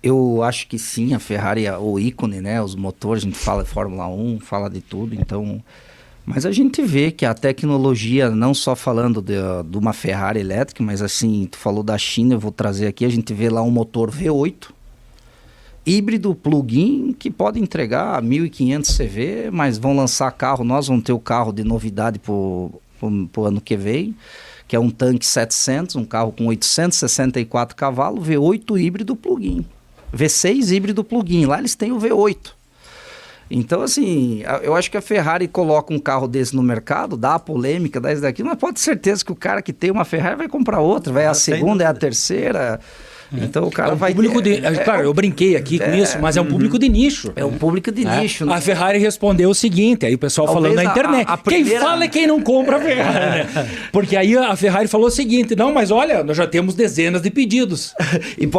eu acho que sim, a Ferrari é o ícone, né? Os motores, a gente fala de Fórmula 1, fala de tudo, então... Mas a gente vê que a tecnologia, não só falando de uma Ferrari elétrica, mas assim, tu falou da China, eu vou trazer aqui, a gente vê lá um motor V8, híbrido plug-in, que pode entregar 1.500 CV, mas vão lançar carro, nós vamos ter o carro de novidade pro ano que vem, que é um tanque 700, um carro com 864 cavalos, V8 híbrido plug-in. V6 híbrido plug-in, lá eles têm o V8. Então, assim, eu acho que a Ferrari coloca um carro desse no mercado, dá a polêmica, dá isso daqui, mas pode ter certeza que o cara que tem uma Ferrari vai comprar outra, vai a segunda, é a terceira... Então o cara vai... Público claro, eu brinquei aqui com isso, mas é um público de nicho. É um público de nicho. Né? A Ferrari respondeu o seguinte, aí o pessoal falando na internet. Quem fala é quem não compra a Ferrari, né? Porque aí a Ferrari falou o seguinte, não, mas olha, nós já temos dezenas de pedidos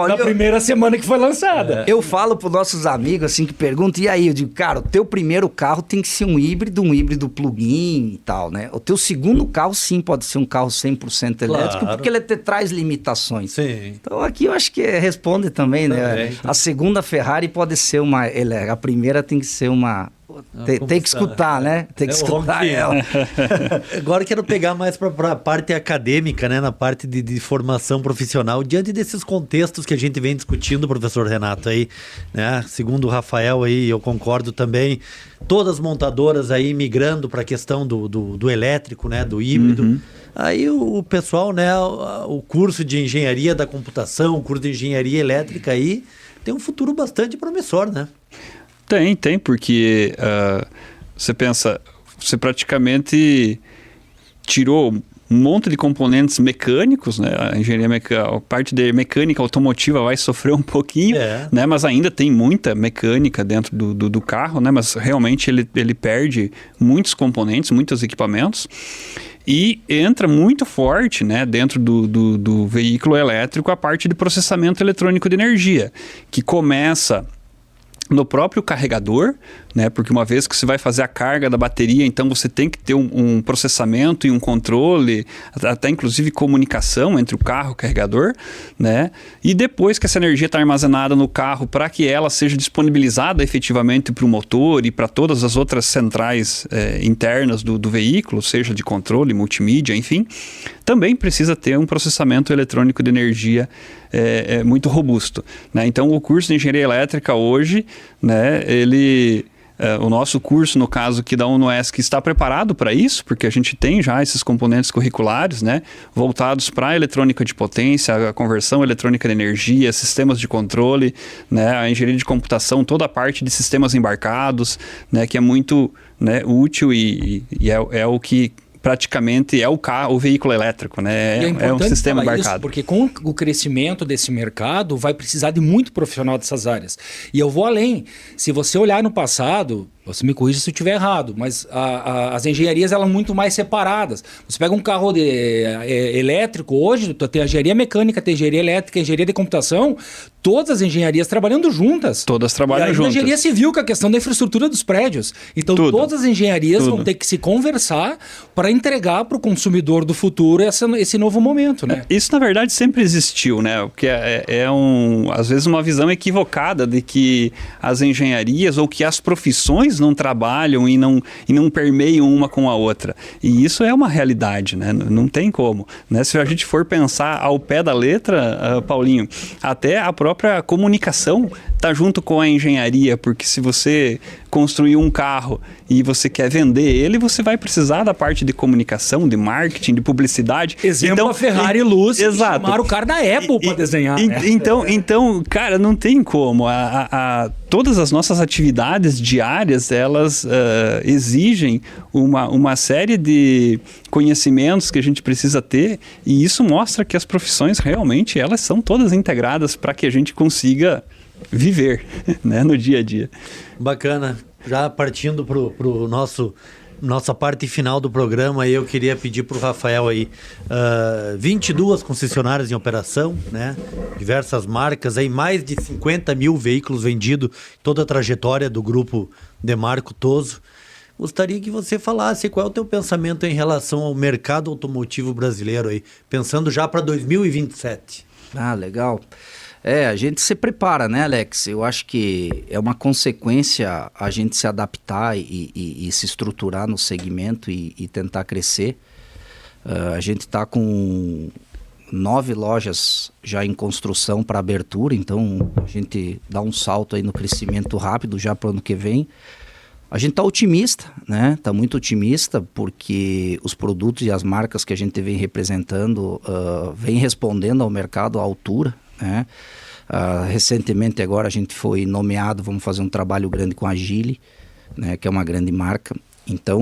na primeira semana que foi lançada. Eu falo para os nossos amigos assim que perguntam, e aí? Eu digo, cara, o teu primeiro carro tem que ser um híbrido plug-in e tal, né? O teu segundo carro sim pode ser um carro 100% elétrico, porque ele te traz limitações. Sim. Então aqui eu acho que responde também, né? A segunda Ferrari pode ser a primeira tem que ser uma... Tem que escutar, né? Tem que escutar ela. Agora eu quero pegar mais para a parte acadêmica, né? Na parte de formação profissional, diante desses contextos que a gente vem discutindo, professor Renato, aí, né? Segundo o Rafael aí, eu concordo também, todas as montadoras aí migrando para a questão do elétrico, né? Do híbrido. Aí o pessoal, né? O curso de engenharia da computação, o curso de engenharia elétrica aí, tem um futuro bastante promissor, né? Tem, porque você pensa, você praticamente tirou um monte de componentes mecânicos, né? A engenharia mecânica, a parte de mecânica automotiva vai sofrer um pouquinho, né? Mas ainda tem muita mecânica dentro do carro, né? Mas realmente ele perde muitos componentes, muitos equipamentos. E entra muito forte, né, dentro do veículo elétrico a parte de processamento eletrônico de energia, que começa no próprio carregador, né? Porque uma vez que você vai fazer a carga da bateria, então você tem que ter um processamento e um controle, até inclusive comunicação entre o carro e o carregador, né? E depois que essa energia está armazenada no carro, para que ela seja disponibilizada efetivamente para o motor e para todas as outras centrais internas do veículo, seja de controle, multimídia, enfim, também precisa ter um processamento eletrônico de energia muito robusto, né? Então, o curso de engenharia elétrica hoje, né, o nosso curso, no caso aqui da UNOESC, está preparado para isso, porque a gente tem já esses componentes curriculares, né, voltados para a eletrônica de potência, a conversão eletrônica de energia, sistemas de controle, né, a engenharia de computação, toda a parte de sistemas embarcados, né, que é muito, né, útil e é o que praticamente é o veículo elétrico, né? É um sistema embarcado. Isso porque com o crescimento desse mercado, vai precisar de muito profissional dessas áreas. E eu vou além. Se você olhar no passado, você me corrija se eu estiver errado, mas as engenharias eram muito mais separadas. Você pega um carro elétrico, hoje tu tem a engenharia mecânica, tem a engenharia elétrica, a engenharia de computação, todas as engenharias trabalhando juntas. Todas trabalham juntas. A engenharia civil, com a questão da infraestrutura dos prédios. Então, todas as engenharias vão ter que se conversar para entregar para o consumidor do futuro esse novo momento, né? Isso, na verdade, sempre existiu, né? Porque às vezes, uma visão equivocada de que as engenharias ou que as profissões não trabalham e não permeiam uma com a outra. E isso é uma realidade, né? Não tem como, né? Se a gente for pensar ao pé da letra, Paulinho, até a própria comunicação está junto com a engenharia, porque se você construir um carro e você quer vender ele, você vai precisar da parte de comunicação, de marketing, de publicidade. Exemplo, então, a Ferrari e Luz, exato. Chamaram o cara da Apple para desenhar. Então, cara, não tem como. Todas as nossas atividades diárias, elas exigem uma série de conhecimentos que a gente precisa ter, e isso mostra que as profissões realmente, elas são todas integradas para que a gente consiga viver, né, no dia a dia. Bacana. Já partindo pro nossa parte final do programa, eu queria pedir pro Rafael aí, 22 concessionárias em operação, né? Diversas marcas, aí mais de 50 mil veículos vendidos, toda a trajetória do grupo Demarco Toso. Gostaria que você falasse qual é o teu pensamento em relação ao mercado automotivo brasileiro aí, pensando já para 2027. Ah, legal. A gente se prepara, né, Alex? Eu acho que é uma consequência a gente se adaptar e se estruturar no segmento e tentar crescer. A gente está com 9 lojas já em construção para abertura, então a gente dá um salto aí no crescimento rápido já para o ano que vem. A gente está otimista, né? Está muito otimista porque os produtos e as marcas que a gente vem representando vem respondendo ao mercado à altura, né? Recentemente agora a gente foi nomeado, vamos fazer um trabalho grande com a Geely, né, que é uma grande marca. Então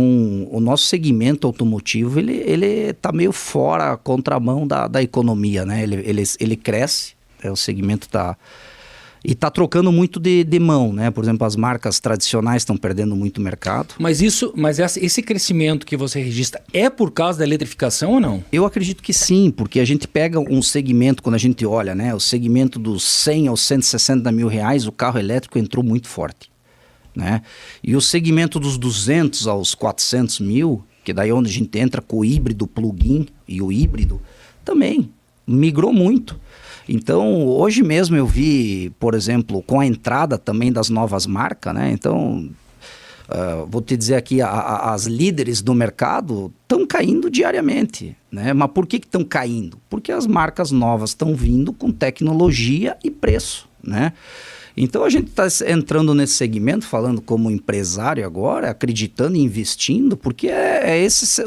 o nosso segmento automotivo ele está meio fora, a contramão da economia, né? Ele cresce, o segmento está trocando muito de mão, né? Por exemplo, as marcas tradicionais estão perdendo muito mercado. Mas esse crescimento que você registra é por causa da eletrificação ou não? Eu acredito que sim, porque a gente pega um segmento, quando a gente olha, né? O segmento dos 100 aos 160 mil reais, o carro elétrico entrou muito forte, né? E o segmento dos 200 aos 400 mil, que daí é onde a gente entra com o híbrido plug-in e o híbrido, também migrou muito. Então, hoje mesmo eu vi, por exemplo, com a entrada também das novas marcas, né? Então, vou te dizer aqui, as líderes do mercado estão caindo diariamente, né? Mas por que estão caindo? Porque as marcas novas estão vindo com tecnologia e preço, né? Então, a gente está entrando nesse segmento, falando como empresário agora, acreditando e investindo, porque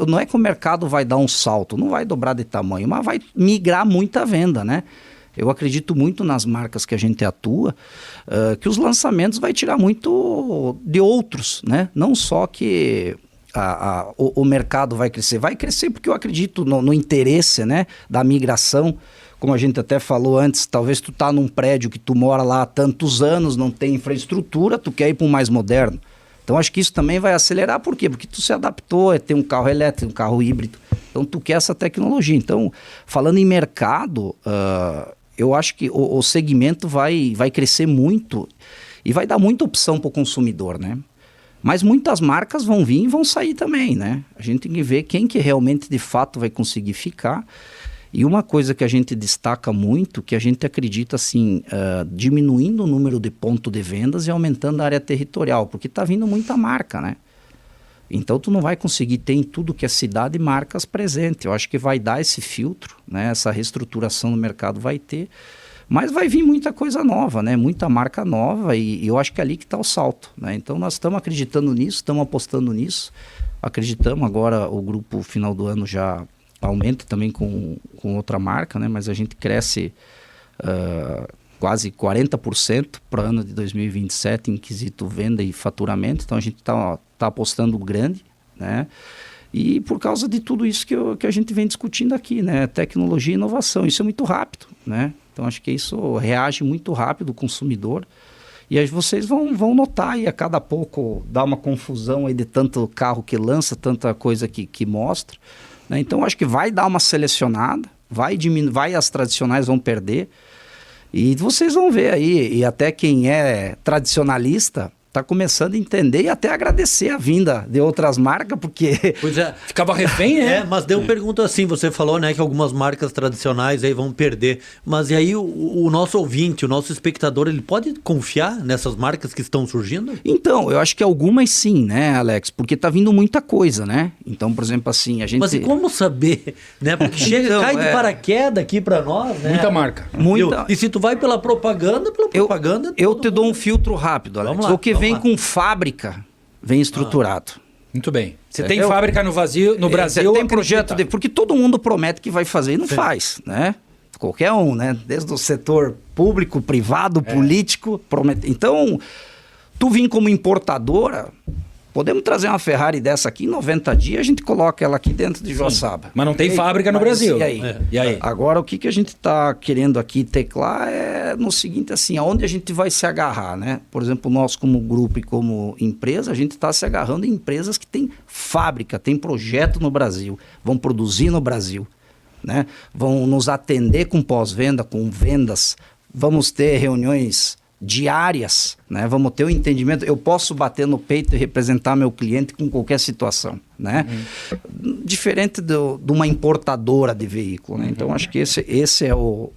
não é que o mercado vai dar um salto, não vai dobrar de tamanho, mas vai migrar muita venda, né? Eu acredito muito nas marcas que a gente atua, que os lançamentos vai tirar muito de outros, né? Não só que o mercado vai crescer porque eu acredito no interesse, né, da migração. Como a gente até falou antes, talvez tu tá num prédio que tu mora lá há tantos anos, não tem infraestrutura, tu quer ir para um mais moderno. Então acho que isso também vai acelerar, por quê? Porque tu se adaptou a ter um carro elétrico, um carro híbrido, então tu quer essa tecnologia. Então, falando em mercado, eu acho que o segmento vai crescer muito e vai dar muita opção para o consumidor, né? Mas muitas marcas vão vir e vão sair também, né? A gente tem que ver quem que realmente, de fato, vai conseguir ficar. E uma coisa que a gente destaca muito, que a gente acredita, assim, diminuindo o número de pontos de vendas e aumentando a área territorial, porque está vindo muita marca, né? Então, tu não vai conseguir ter em tudo que é cidade marcas presentes. Eu acho que vai dar esse filtro, né? Essa reestruturação no mercado vai ter. Mas vai vir muita coisa nova, né? Muita marca nova e eu acho que é ali que está o salto, né? Então nós estamos acreditando nisso, estamos apostando nisso. Acreditamos agora, o grupo final do ano já aumenta também com outra marca, né? Mas a gente cresce quase 40% para o ano de 2027 em quesito venda e faturamento. Então a gente está apostando grande, né? E por causa de tudo isso que a gente vem discutindo aqui, né? Tecnologia e inovação, isso é muito rápido, né? Então, acho que isso reage muito rápido o consumidor. E aí vocês vão notar aí, a cada pouco dá uma confusão aí de tanto carro que lança, tanta coisa que mostra, né? Então, acho que vai dar uma selecionada, vai diminuir, as tradicionais vão perder. E vocês vão ver aí, e até quem é tradicionalista está começando a entender e até agradecer a vinda de outras marcas, porque... Pois é. Ficava refém, né? Mas daí eu pergunto assim, você falou, né, que algumas marcas tradicionais aí vão perder, mas e aí o nosso ouvinte, o nosso espectador, ele pode confiar nessas marcas que estão surgindo? Então, eu acho que algumas sim, né, Alex? Porque tá vindo muita coisa, né? Então, por exemplo, assim, a gente... Mas e como saber, né? Porque chega, Então, cai de paraquedas aqui para nós, né? Muita marca. Muita... E se tu vai pela propaganda, Eu te dou um filtro rápido, Alex. Vamos lá, O que vem com fábrica, vem estruturado. Muito bem. Você tem fábrica no Brasil? Você tem projeto porque todo mundo promete que vai fazer e não faz, né? Qualquer um, né? Desde o setor público, privado, político, promete. Então, tu vim como importadora, podemos trazer uma Ferrari dessa aqui, em 90 dias a gente coloca ela aqui dentro de Joaçaba. Mas não tem fábrica no Brasil. E aí? E aí? Agora, o que a gente está querendo aqui teclar é no seguinte, assim, aonde a gente vai se agarrar, né? Por exemplo, nós como grupo e como empresa, a gente está se agarrando em empresas que têm fábrica, têm projeto no Brasil, vão produzir no Brasil, né? Vão nos atender com pós-venda, com vendas, vamos ter reuniões diárias, né? Vamos ter o entendimento. Eu posso bater no peito e representar meu cliente com qualquer situação, né? Diferente de uma importadora de veículo, né? Então, acho que esse é o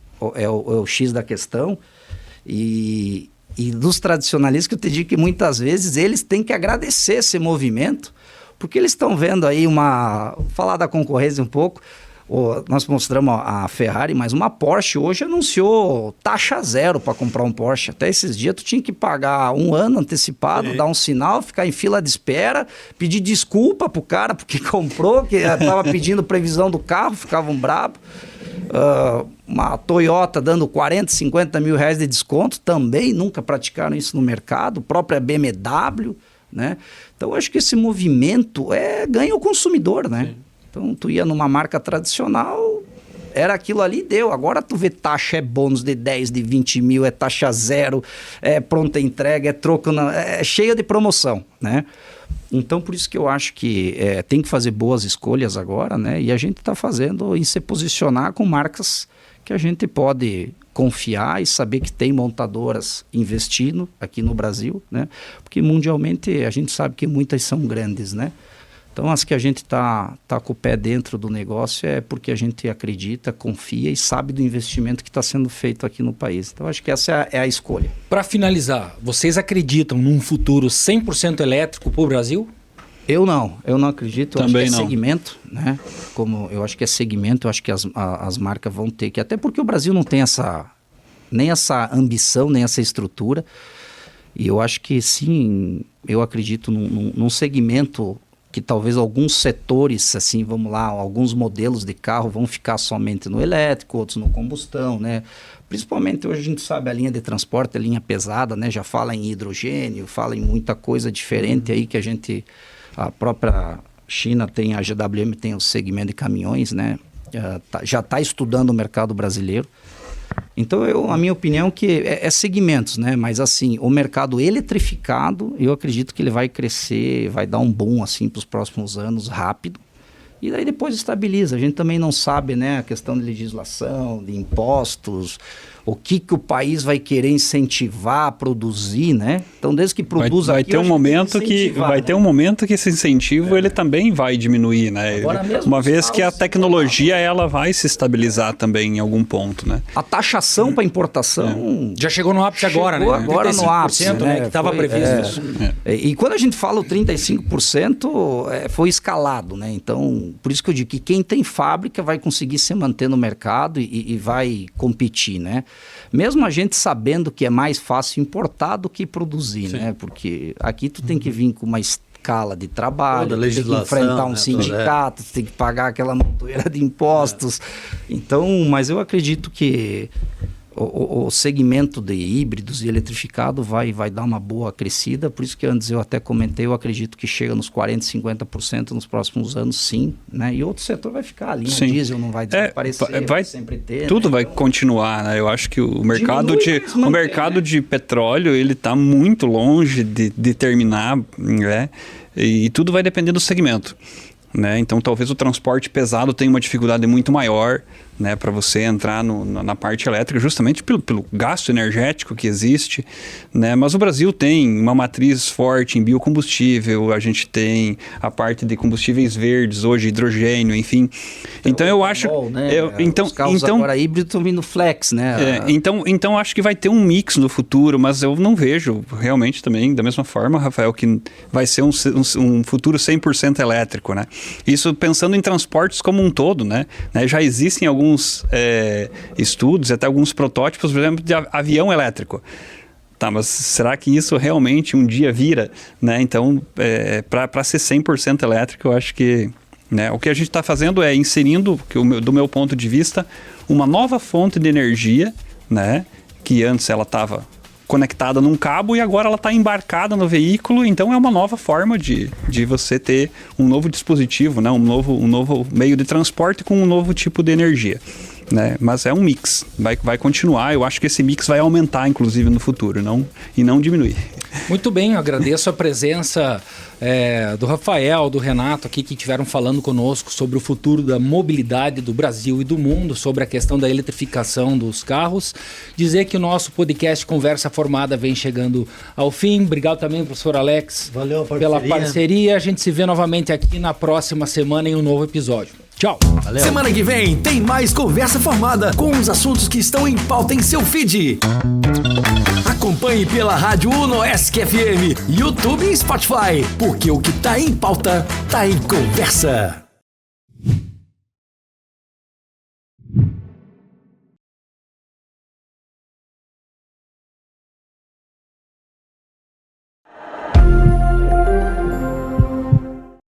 X da questão. E dos tradicionalistas, que eu te digo que muitas vezes eles têm que agradecer esse movimento, porque eles estão vendo aí falar da concorrência um pouco. Nós mostramos a Ferrari, mas uma Porsche hoje anunciou taxa zero para comprar um Porsche. Até esses dias tu tinha que pagar 1 ano antecipado, dar um sinal, ficar em fila de espera, pedir desculpa pro cara porque comprou, que estava pedindo previsão do carro, ficavam bravos. Uma Toyota dando 40, 50 mil reais de desconto, também nunca praticaram isso no mercado, própria BMW, né? Então, acho que esse movimento ganha o consumidor, né? Sim. Então, tu ia numa marca tradicional, era aquilo ali, deu. Agora tu vê taxa, é bônus de 10, de 20 mil, é taxa zero, é pronta entrega, é troco, é cheia de promoção, né? Então, por isso que eu acho que tem que fazer boas escolhas agora, né? E a gente está fazendo em se posicionar com marcas que a gente pode confiar e saber que tem montadoras investindo aqui no Brasil, né? Porque mundialmente a gente sabe que muitas são grandes, né? Então, as que a gente tá com o pé dentro do negócio é porque a gente acredita, confia e sabe do investimento que está sendo feito aqui no país. Então, acho que essa é a escolha. Para finalizar, vocês acreditam num futuro 100% elétrico para o Brasil? Eu não acredito. Eu Também acho que não. Segmento, né? Eu acho que é segmento, eu acho que as marcas vão ter que... Até porque o Brasil não tem nem essa ambição, nem essa estrutura. E eu acho que sim, eu acredito num segmento que talvez alguns setores, assim, vamos lá, alguns modelos de carro vão ficar somente no elétrico, outros no combustão, né? Principalmente hoje a gente sabe a linha de transporte, a linha pesada, né? Já fala em hidrogênio, fala em muita coisa diferente aí que a própria China tem, a GWM tem o segmento de caminhões, né? Já está estudando o mercado brasileiro. Então, a minha opinião é que é segmentos, né? Mas assim, o mercado eletrificado, eu acredito que ele vai crescer, vai dar um boom assim para os próximos anos, rápido. E daí depois estabiliza. A gente também não sabe, né, a questão de legislação, de impostos, o que o país vai querer incentivar a produzir, né? Então, desde que produz vai aqui, ter um eu acho momento tem que que incentivar, vai né? ter um momento que esse incentivo ele também vai diminuir, né? Agora mesmo Uma os vez que a carros tecnologia ela vai se estabilizar também em algum ponto, né? A taxação para importação Já chegou no ápice agora, né? chegou agora no ápice, 35%, né? Que estava Foi, previsto isso. E quando a gente fala o 35%, foi escalado, né? Então, por isso que eu digo que quem tem fábrica vai conseguir se manter no mercado e vai competir, né? Mesmo a gente sabendo que é mais fácil importar do que produzir, né? Porque aqui tu tem que vir com uma escala de trabalho, Toda tu tem que legislação, enfrentar um né? sindicato, tu tem que pagar aquela montoeira de impostos. Então, mas eu acredito que o segmento de híbridos e eletrificado vai dar uma boa crescida, por isso que antes eu até comentei, eu acredito que chega nos 40%, 50% nos próximos anos, sim, né? E outro setor vai ficar, a linha Sim. diesel não vai desaparecer, vai sempre ter. Tudo né? vai continuar, né? Eu acho que o mercado, Diminui, mas mantém, o mercado né? de petróleo, ele está muito longe de terminar, né? E tudo vai depender do segmento. Né? Então, talvez o transporte pesado tenha uma dificuldade muito maior, né, para você entrar na parte elétrica, justamente pelo gasto energético que existe, né? Mas o Brasil tem uma matriz forte em biocombustível, a gente tem a parte de combustíveis verdes, hoje hidrogênio, enfim. Então eu acho... Né? Então, os carros agora híbridos estão vindo flex, né? Então acho que vai ter um mix no futuro, mas eu não vejo realmente também, da mesma forma, Rafael, que vai ser um futuro 100% elétrico, né? Isso pensando em transportes como um todo, né? Já existem alguns estudos, até alguns protótipos, por exemplo, de avião elétrico. Tá, mas será que isso realmente um dia vira? Né? Então, para ser 100% elétrico, eu acho que... Né, o que a gente está fazendo é inserindo, do meu ponto de vista, uma nova fonte de energia, né, que antes ela estava conectada num cabo e agora ela está embarcada no veículo, então é uma nova forma de você ter um novo dispositivo, né? um novo meio de transporte com um novo tipo de energia. Né? Mas é um mix, vai continuar, eu acho que esse mix vai aumentar inclusive no futuro, e não diminuir. Muito bem, agradeço a presença do Rafael, do Renato aqui, que estiveram falando conosco sobre o futuro da mobilidade do Brasil e do mundo, sobre a questão da eletrificação dos carros. Dizer que o nosso podcast Conversa Formada vem chegando ao fim. Obrigado também, professor Alex, Valeu, pela parceria. A gente se vê novamente aqui na próxima semana em um novo episódio. Tchau. Valeu. Semana que vem tem mais Conversa Formada com os assuntos que estão em pauta em seu feed. Acompanhe pela Rádio Unoesc FM, YouTube e Spotify, porque o que tá em pauta tá em conversa.